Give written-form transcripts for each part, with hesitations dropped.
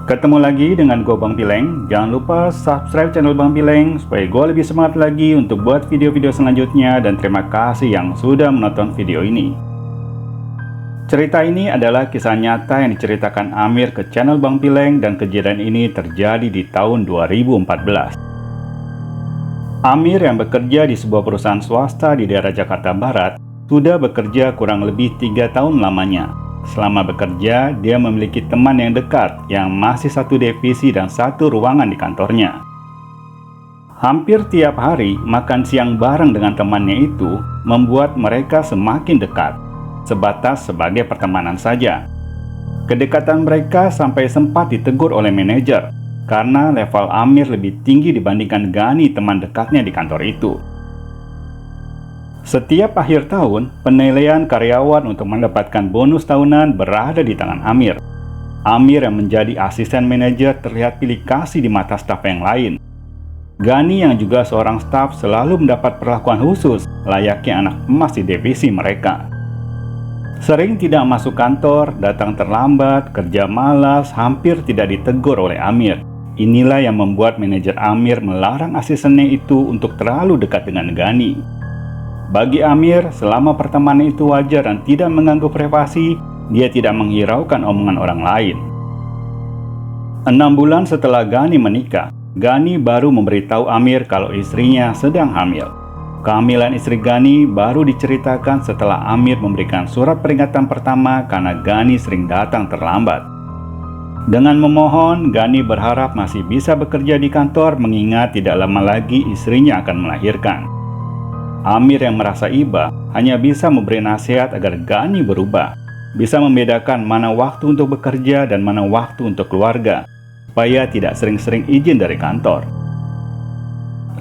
Ketemu lagi dengan gue Bang Pileng. Jangan lupa subscribe channel Bang Pileng supaya gue lebih semangat lagi untuk buat video-video selanjutnya. Dan terima kasih yang sudah menonton video ini. Cerita ini adalah kisah nyata yang diceritakan Amir ke channel Bang Pileng, dan kejadian ini terjadi di tahun 2014. Amir yang bekerja di sebuah perusahaan swasta di daerah Jakarta Barat sudah bekerja kurang lebih 3 tahun lamanya. Selama bekerja, dia memiliki teman yang dekat yang masih satu divisi dan satu ruangan di kantornya. Hampir tiap hari makan siang bareng dengan temannya itu membuat mereka semakin dekat, sebatas sebagai pertemanan saja. Kedekatan mereka sampai sempat ditegur oleh manajer karena level Amir lebih tinggi dibandingkan Gani, teman dekatnya di kantor itu. Setiap akhir tahun, penilaian karyawan untuk mendapatkan bonus tahunan berada di tangan Amir. Amir yang menjadi asisten manajer terlihat pilih kasih di mata staf yang lain. Gani yang juga seorang staf selalu mendapat perlakuan khusus layaknya anak emas di divisi mereka. Sering tidak masuk kantor, datang terlambat, kerja malas, hampir tidak ditegur oleh Amir. Inilah yang membuat manajer Amir melarang asistennya itu untuk terlalu dekat dengan Gani. Bagi Amir, selama pertemanan itu wajar dan tidak mengganggu privasi, dia tidak menghiraukan omongan orang lain. 6 bulan setelah Gani menikah, Gani baru memberitahu Amir kalau istrinya sedang hamil. Kehamilan istri Gani baru diceritakan setelah Amir memberikan surat peringatan pertama karena Gani sering datang terlambat. Dengan memohon, Gani berharap masih bisa bekerja di kantor mengingat tidak lama lagi istrinya akan melahirkan. Amir yang merasa iba hanya bisa memberi nasihat agar Gani berubah, bisa membedakan mana waktu untuk bekerja dan mana waktu untuk keluarga, supaya tidak sering-sering izin dari kantor.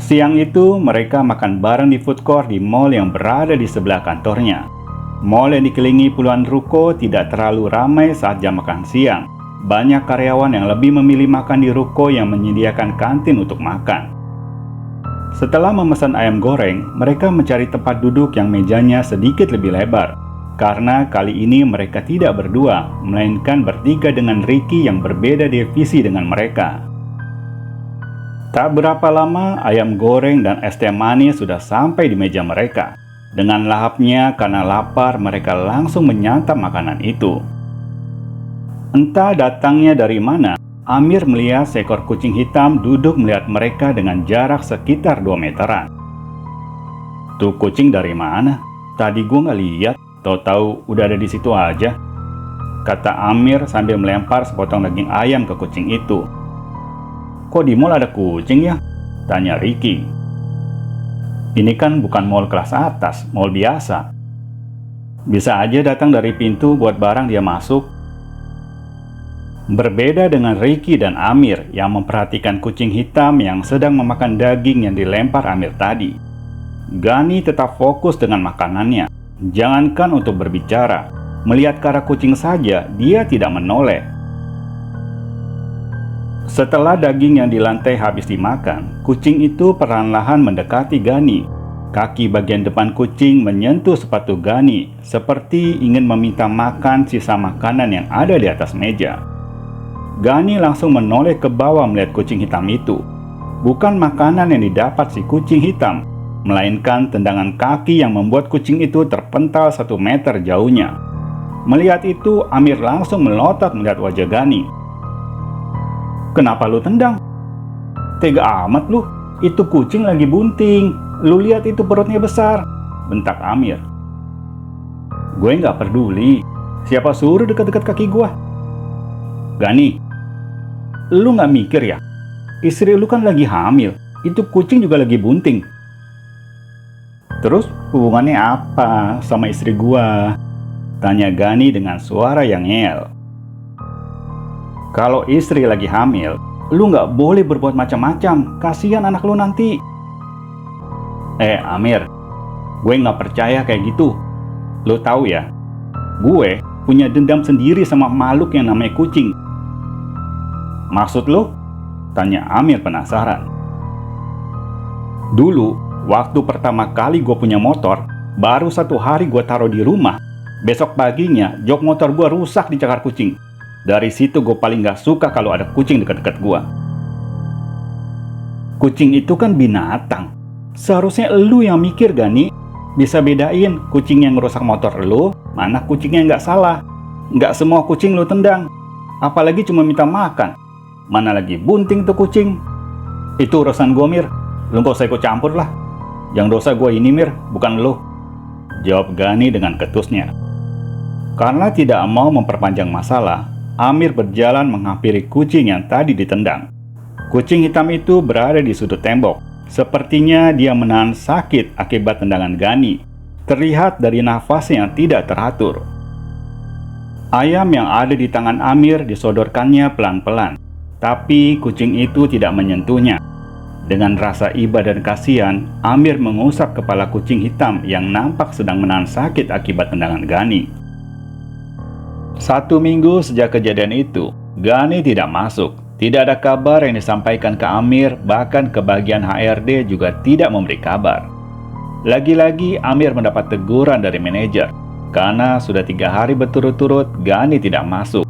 Siang itu mereka makan bareng di food court di mall yang berada di sebelah kantornya. Mall yang dikelilingi puluhan ruko tidak terlalu ramai saat jam makan siang. Banyak karyawan yang lebih memilih makan di ruko yang menyediakan kantin untuk makan. Setelah memesan ayam goreng, mereka mencari tempat duduk yang mejanya sedikit lebih lebar. Karena kali ini mereka tidak berdua, melainkan bertiga dengan Ricky yang berbeda divisi dengan mereka. Tak berapa lama, ayam goreng dan es teh manis sudah sampai di meja mereka. Dengan lahapnya karena lapar, mereka langsung menyantap makanan itu. Entah datangnya dari mana, Amir melihat seekor kucing hitam duduk melihat mereka dengan jarak sekitar 2 meteran. Tuh kucing dari mana? Tadi gue nggak lihat, tahu-tahu udah ada di situ aja, kata Amir sambil melempar sepotong daging ayam ke kucing itu. Kok di mall ada kucing ya? Tanya Ricky. Ini kan bukan mall kelas atas, mall biasa. Bisa aja datang dari pintu buat barang dia masuk. Berbeda dengan Ricky dan Amir yang memperhatikan kucing hitam yang sedang memakan daging yang dilempar Amir tadi. Gani tetap fokus dengan makanannya. Jangankan untuk berbicara, melihat ke arah kucing saja dia tidak menoleh. Setelah daging yang di lantai habis dimakan, kucing itu perlahan-lahan mendekati Gani. Kaki bagian depan kucing menyentuh sepatu Gani, seperti ingin meminta makan sisa makanan yang ada di atas meja. Gani langsung menoleh ke bawah melihat kucing hitam itu. Bukan makanan yang didapat si kucing hitam, melainkan tendangan kaki yang membuat kucing itu terpental 1 meter jauhnya. Melihat itu, Amir langsung melotot melihat wajah Gani. Kenapa lu tendang? Tega amat lu, itu kucing lagi bunting. Lu lihat itu perutnya besar, bentak Amir. Gue nggak peduli, siapa suruh dekat-dekat kaki gua? Gani, lu nggak mikir ya? Istri lu kan lagi hamil, itu kucing juga lagi bunting. Terus hubungannya apa sama istri gua? Tanya Gani dengan suara yang ngeyel. Kalau istri lagi hamil, lu nggak boleh berbuat macam-macam, kasihan anak lu nanti. Amir, gue nggak percaya kayak gitu. Lu tahu ya, gue punya dendam sendiri sama makhluk yang namanya kucing. Maksud lu? Tanya Amir penasaran. Dulu, waktu pertama kali gue punya motor, baru 1 hari gue taruh di rumah. Besok paginya, jok motor gue rusak dicakar kucing. Dari situ gue paling gak suka kalau ada kucing dekat-dekat gue. Kucing itu kan binatang. Seharusnya elu yang mikir, Gani. Bisa bedain kucing yang ngerusak motor elu, mana kucing yang gak salah. Gak semua kucing lu tendang. Apalagi cuma minta makan. Mana lagi bunting tuh kucing. Itu urusan gue, Mir. Lu gak usah ikut campur lah. Yang dosa gue ini, Mir, bukan lu. Jawab Gani dengan ketusnya. Karena tidak mau memperpanjang masalah, Amir berjalan menghampiri kucing yang tadi ditendang. Kucing hitam itu berada di sudut tembok. Sepertinya dia menahan sakit akibat tendangan Gani. Terlihat dari nafasnya yang tidak teratur. Ayam yang ada di tangan Amir disodorkannya pelan-pelan. Tapi kucing itu tidak menyentuhnya. Dengan rasa iba dan kasihan, Amir mengusap kepala kucing hitam yang nampak sedang menahan sakit akibat tendangan Gani. 1 minggu sejak kejadian itu, Gani tidak masuk. Tidak ada kabar yang disampaikan ke Amir, bahkan ke bagian HRD juga tidak memberi kabar. Lagi-lagi Amir mendapat teguran dari manajer, karena sudah 3 hari berturut-turut Gani tidak masuk.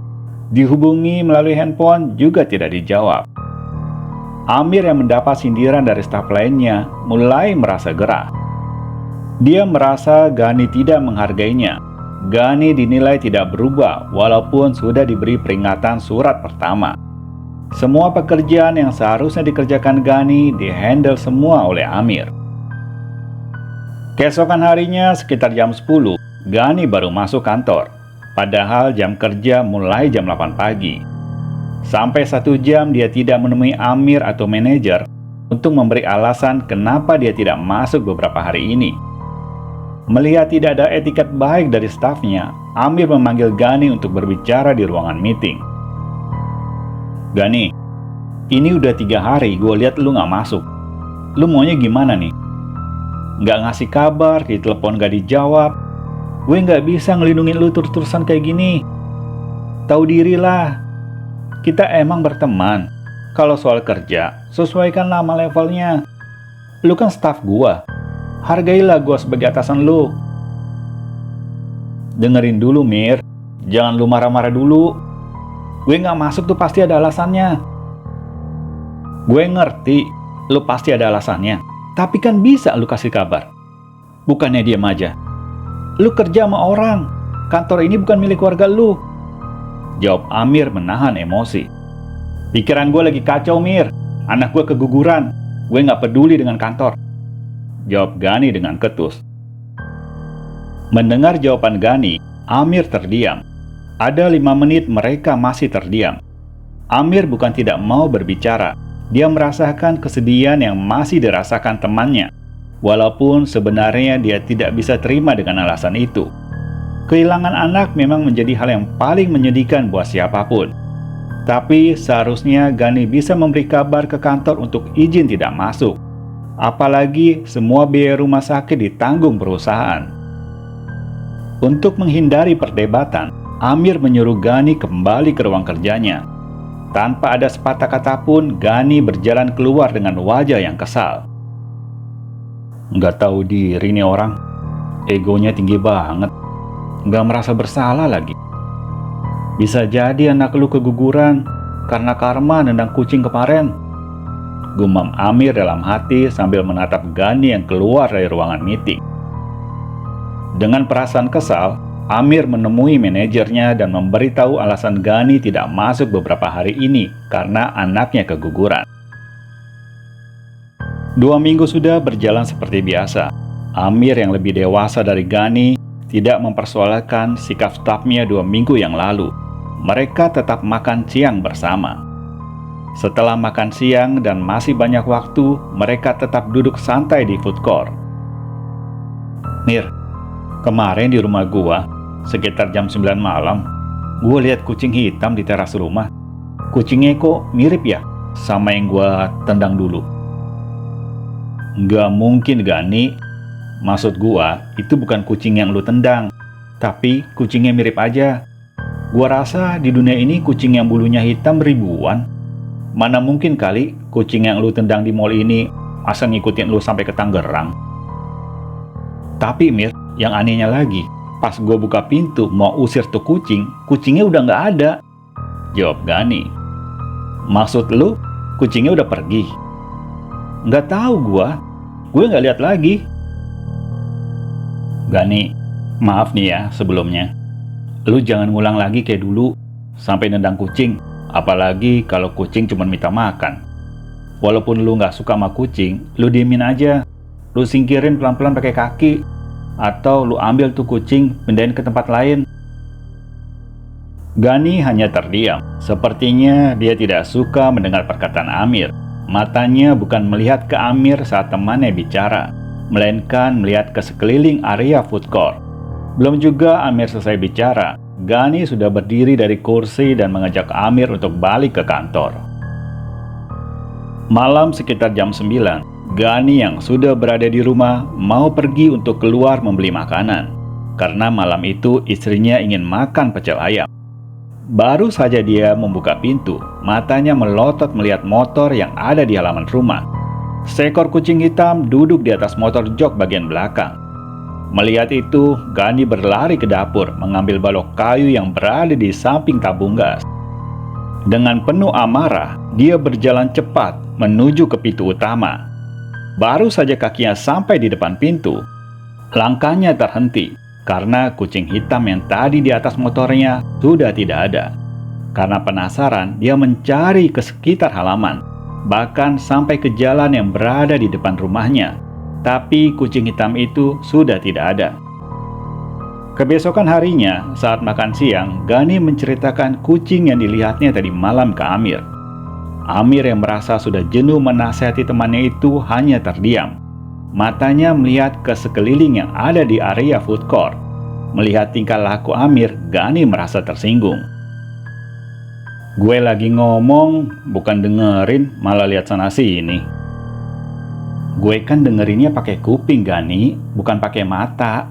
Dihubungi melalui handphone juga tidak dijawab. Amir yang mendapat sindiran dari staf lainnya mulai merasa gerah. Dia merasa Gani tidak menghargainya. Gani dinilai tidak berubah walaupun sudah diberi peringatan surat pertama. Semua pekerjaan yang seharusnya dikerjakan Gani dihandle semua oleh Amir. Keesokan harinya sekitar jam 10, Gani baru masuk kantor. Padahal jam kerja mulai jam 8 pagi. Sampai 1 jam dia tidak menemui Amir atau manajer untuk memberi alasan kenapa dia tidak masuk beberapa hari ini. Melihat tidak ada etiket baik dari stafnya, Amir memanggil Gani untuk berbicara di ruangan meeting. Gani, ini udah 3 hari gue lihat lu gak masuk. Lu maunya gimana nih? Gak ngasih kabar, ditelepon gak dijawab. Gue gak bisa ngelindungin lu terus-terusan kayak gini. Tahu diri lah. Kita emang berteman. Kalau soal kerja, sesuaikan nama levelnya. Lu kan staf gua. Hargailah gua sebagai atasan lu. Dengerin dulu, Mir. Jangan lu marah-marah dulu. Gue gak masuk tuh pasti ada alasannya. Gue ngerti, lu pasti ada alasannya. Tapi kan bisa lu kasih kabar. Bukannya diam aja. Lu kerja sama orang. Kantor ini bukan milik keluarga lu. Jawab Amir menahan emosi. Pikiran gue lagi kacau, Mir. Anak gue keguguran. Gue gak peduli dengan kantor. Jawab Gani dengan ketus. Mendengar jawaban Gani, Amir terdiam. Ada 5 menit mereka masih terdiam. Amir bukan tidak mau berbicara. Dia merasakan kesedihan yang masih dirasakan temannya. Walaupun sebenarnya dia tidak bisa terima dengan alasan itu. Kehilangan anak memang menjadi hal yang paling menyedihkan buat siapapun. Tapi seharusnya Gani bisa memberi kabar ke kantor untuk izin tidak masuk. Apalagi semua biaya rumah sakit ditanggung perusahaan. Untuk menghindari perdebatan, Amir menyuruh Gani kembali ke ruang kerjanya. Tanpa ada sepatah kata pun, Gani berjalan keluar dengan wajah yang kesal. Nggak tahu diri nih orang. Egonya tinggi banget. Nggak merasa bersalah lagi. Bisa jadi anak lu keguguran karena karma nendang kucing kemarin. Gumam Amir dalam hati sambil menatap Gani yang keluar dari ruangan meeting. Dengan perasaan kesal, Amir menemui manajernya dan memberitahu alasan Gani tidak masuk beberapa hari ini karena anaknya keguguran. 2 minggu sudah berjalan seperti biasa. Amir yang lebih dewasa dari Gani tidak mempersoalkan sikap stafnya 2 minggu yang lalu. Mereka tetap makan siang bersama. Setelah makan siang dan masih banyak waktu, mereka tetap duduk santai di food court. Mir, kemarin di rumah gua, sekitar jam 9 malam, gua lihat kucing hitam di teras rumah. Kucingnya kok mirip ya sama yang gua tendang dulu. Nggak mungkin, Gani. Maksud gua, itu bukan kucing yang lu tendang, tapi kucingnya mirip aja. Gua rasa di dunia ini kucing yang bulunya hitam ribuan. Mana mungkin kali kucing yang lu tendang di mall ini asal ngikutin lu sampai ke Tangerang. Tapi Mir, yang anehnya lagi, pas gue buka pintu mau usir tuh kucing, kucingnya udah nggak ada. jawab Gani. Maksud lu, kucingnya udah pergi? Nggak tahu gue nggak lihat lagi. Gani, maaf nih ya sebelumnya. Lu jangan ngulang lagi kayak dulu, sampai nendang kucing. Apalagi kalau kucing cuma minta makan. Walaupun lu nggak suka sama kucing, lu diemin aja. Lu singkirin pelan-pelan pakai kaki. Atau lu ambil tuh kucing, pindahin ke tempat lain. Gani hanya terdiam. Sepertinya dia tidak suka mendengar perkataan Amir. Matanya bukan melihat ke Amir saat temannya bicara, melainkan melihat ke sekeliling area food court. Belum juga Amir selesai bicara, Gani sudah berdiri dari kursi dan mengajak Amir untuk balik ke kantor. Malam sekitar jam 9, Gani yang sudah berada di rumah mau pergi untuk keluar membeli makanan. Karena malam itu istrinya ingin makan pecel ayam. Baru saja dia membuka pintu, matanya melotot melihat motor yang ada di halaman rumah. Seekor kucing hitam duduk di atas motor jok bagian belakang. Melihat itu, Gani berlari ke dapur mengambil balok kayu yang berada di samping tabung gas. Dengan penuh amarah, dia berjalan cepat menuju ke pintu utama. Baru saja kakinya sampai di depan pintu, langkahnya terhenti. Karena kucing hitam yang tadi di atas motornya sudah tidak ada. Karena penasaran, dia mencari ke sekitar halaman, bahkan sampai ke jalan yang berada di depan rumahnya. Tapi kucing hitam itu sudah tidak ada. Kebesokan harinya, saat makan siang, Gani menceritakan kucing yang dilihatnya tadi malam ke Amir. Amir yang merasa sudah jenuh menasihati temannya itu hanya terdiam. Matanya melihat ke sekeliling yang ada di area food court. Melihat tingkah laku Amir, Gani merasa tersinggung. Gue lagi ngomong, bukan dengerin, malah lihat sana sini. Gue kan dengerinnya pakai kuping, Gani, bukan pakai mata.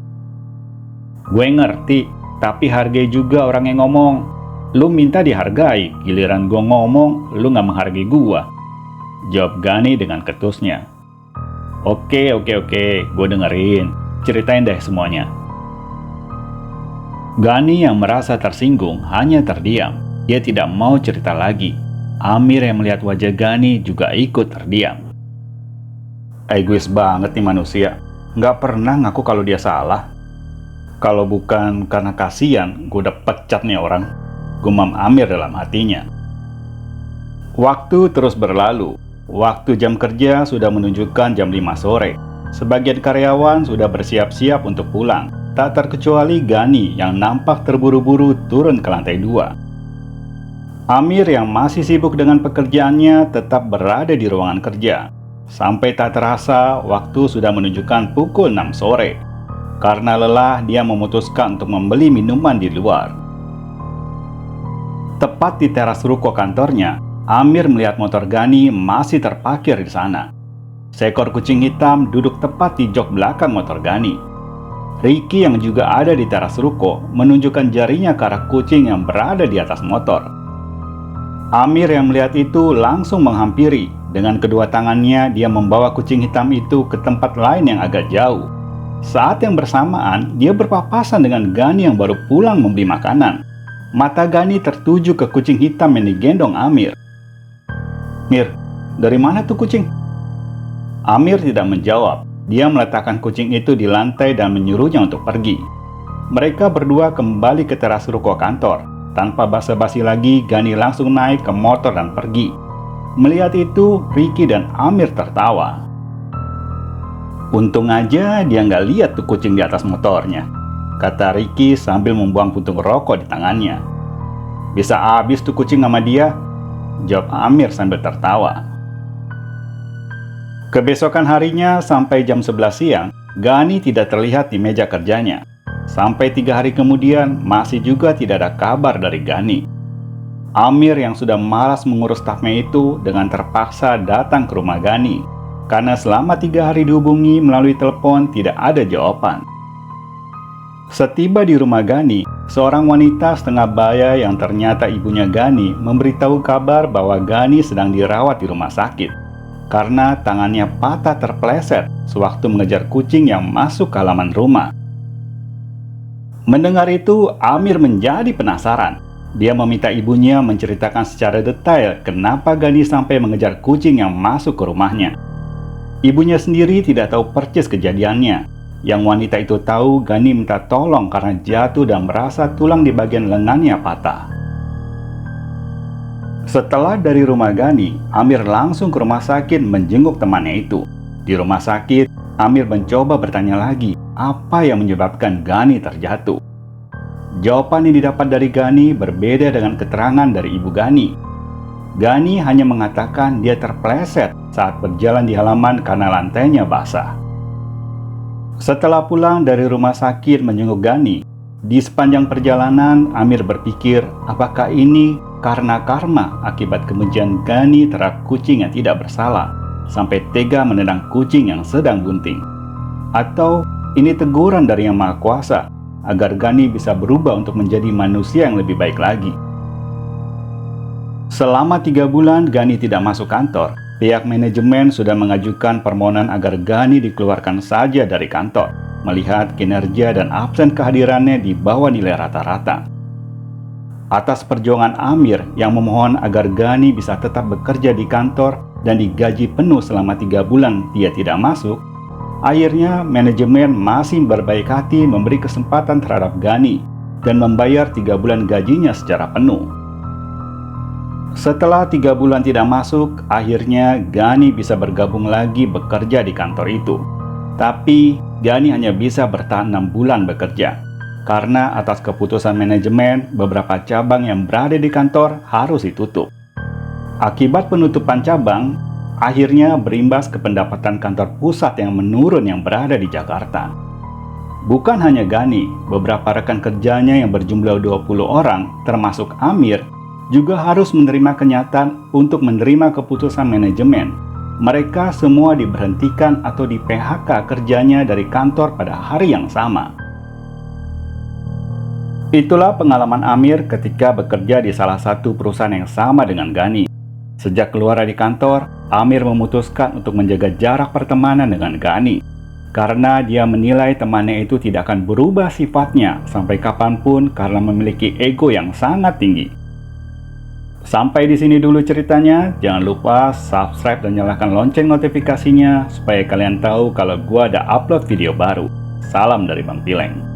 Gue ngerti, tapi hargai juga orang yang ngomong. Lu minta dihargai, giliran gue ngomong, lu gak menghargai gue. Jawab Gani dengan ketusnya. Oke, gue dengerin. Ceritain deh semuanya. Gani yang merasa tersinggung hanya terdiam. Dia tidak mau cerita lagi. Amir yang melihat wajah Gani juga ikut terdiam. Egois banget nih manusia. Nggak pernah ngaku kalau dia salah. Kalau bukan karena kasihan, gue udah pecat nih orang. Gumam Amir dalam hatinya. Waktu terus berlalu. Waktu jam kerja sudah menunjukkan jam 5 sore. Sebagian karyawan sudah bersiap-siap untuk pulang. Tak terkecuali Gani yang nampak terburu-buru turun ke lantai 2. Amir yang masih sibuk dengan pekerjaannya tetap berada di ruangan kerja. Sampai tak terasa waktu sudah menunjukkan pukul 6 sore. Karena lelah, dia memutuskan untuk membeli minuman di luar. Tepat di teras ruko kantornya, Amir melihat motor Gani masih terparkir di sana. Seekor kucing hitam duduk tepat di jok belakang motor Gani. Ricky yang juga ada di teras ruko menunjukkan jarinya ke arah kucing yang berada di atas motor. Amir yang melihat itu langsung menghampiri. Dengan kedua tangannya dia membawa kucing hitam itu ke tempat lain yang agak jauh. Saat yang bersamaan dia berpapasan dengan Gani yang baru pulang membeli makanan. Mata Gani tertuju ke kucing hitam yang digendong Amir. Mir, dari mana tuh kucing? Amir tidak menjawab. Dia meletakkan kucing itu di lantai dan menyuruhnya untuk pergi. Mereka berdua kembali ke teras ruko kantor. Tanpa basa-basi lagi, Gani langsung naik ke motor dan pergi. Melihat itu, Ricky dan Amir tertawa. Untung aja dia nggak lihat tuh kucing di atas motornya, kata Ricky sambil membuang puntung rokok di tangannya. Bisa habis tuh kucing sama dia, jawab Amir sambil tertawa. Kebesokan harinya sampai jam 11 siang, Gani tidak terlihat di meja kerjanya. Sampai 3 hari kemudian masih juga tidak ada kabar dari Gani. Amir yang sudah malas mengurus stafnya itu dengan terpaksa datang ke rumah Gani. Karena selama 3 hari dihubungi melalui telepon tidak ada jawaban. Setiba di rumah Gani, seorang wanita setengah baya yang ternyata ibunya Gani memberitahu kabar bahwa Gani sedang dirawat di rumah sakit. Karena tangannya patah terpeleset sewaktu mengejar kucing yang masuk ke halaman rumah. Mendengar itu, Amir menjadi penasaran. Dia meminta ibunya menceritakan secara detail kenapa Gani sampai mengejar kucing yang masuk ke rumahnya. Ibunya sendiri tidak tahu persis kejadiannya. Yang wanita itu tahu Gani minta tolong karena jatuh dan merasa tulang di bagian lengannya patah. Setelah dari rumah Gani, Amir langsung ke rumah sakit menjenguk temannya itu. Di rumah sakit, Amir mencoba bertanya lagi apa yang menyebabkan Gani terjatuh. Jawaban yang didapat dari Gani berbeda dengan keterangan dari ibu Gani. Gani hanya mengatakan dia terpleset saat berjalan di halaman karena lantainya basah. Setelah pulang dari rumah sakit menjenguk Gani, di sepanjang perjalanan Amir berpikir apakah ini karena karma akibat kebencian Gani terhadap kucing yang tidak bersalah sampai tega menendang kucing yang sedang bunting. Atau ini teguran dari Yang Maha Kuasa agar Gani bisa berubah untuk menjadi manusia yang lebih baik lagi. Selama 3 bulan Gani tidak masuk kantor. Pihak manajemen sudah mengajukan permohonan agar Gani dikeluarkan saja dari kantor, melihat kinerja dan absen kehadirannya di bawah nilai rata-rata. Atas perjuangan Amir yang memohon agar Gani bisa tetap bekerja di kantor dan digaji penuh selama 3 bulan dia tidak masuk, akhirnya manajemen masih berbaik hati memberi kesempatan terhadap Gani dan membayar 3 bulan gajinya secara penuh. Setelah 3 bulan tidak masuk, akhirnya Gani bisa bergabung lagi bekerja di kantor itu. Tapi Gani hanya bisa bertahan 6 bulan bekerja, karena atas keputusan manajemen beberapa cabang yang berada di kantor harus ditutup. Akibat penutupan cabang, akhirnya berimbas ke pendapatan kantor pusat yang menurun yang berada di Jakarta. Bukan hanya Gani, beberapa rekan kerjanya yang berjumlah 20 orang, termasuk Amir, juga harus menerima kenyataan untuk menerima keputusan manajemen. Mereka semua diberhentikan atau di PHK kerjanya dari kantor pada hari yang sama. Itulah pengalaman Amir ketika bekerja di salah satu perusahaan yang sama dengan Gani. Sejak keluar dari kantor, Amir memutuskan untuk menjaga jarak pertemanan dengan Gani. Karena dia menilai temannya itu tidak akan berubah sifatnya sampai kapanpun karena memiliki ego yang sangat tinggi. Sampai di sini dulu ceritanya. Jangan lupa subscribe dan nyalakan lonceng notifikasinya supaya kalian tahu kalau gua ada upload video baru. Salam dari Bang Pileng.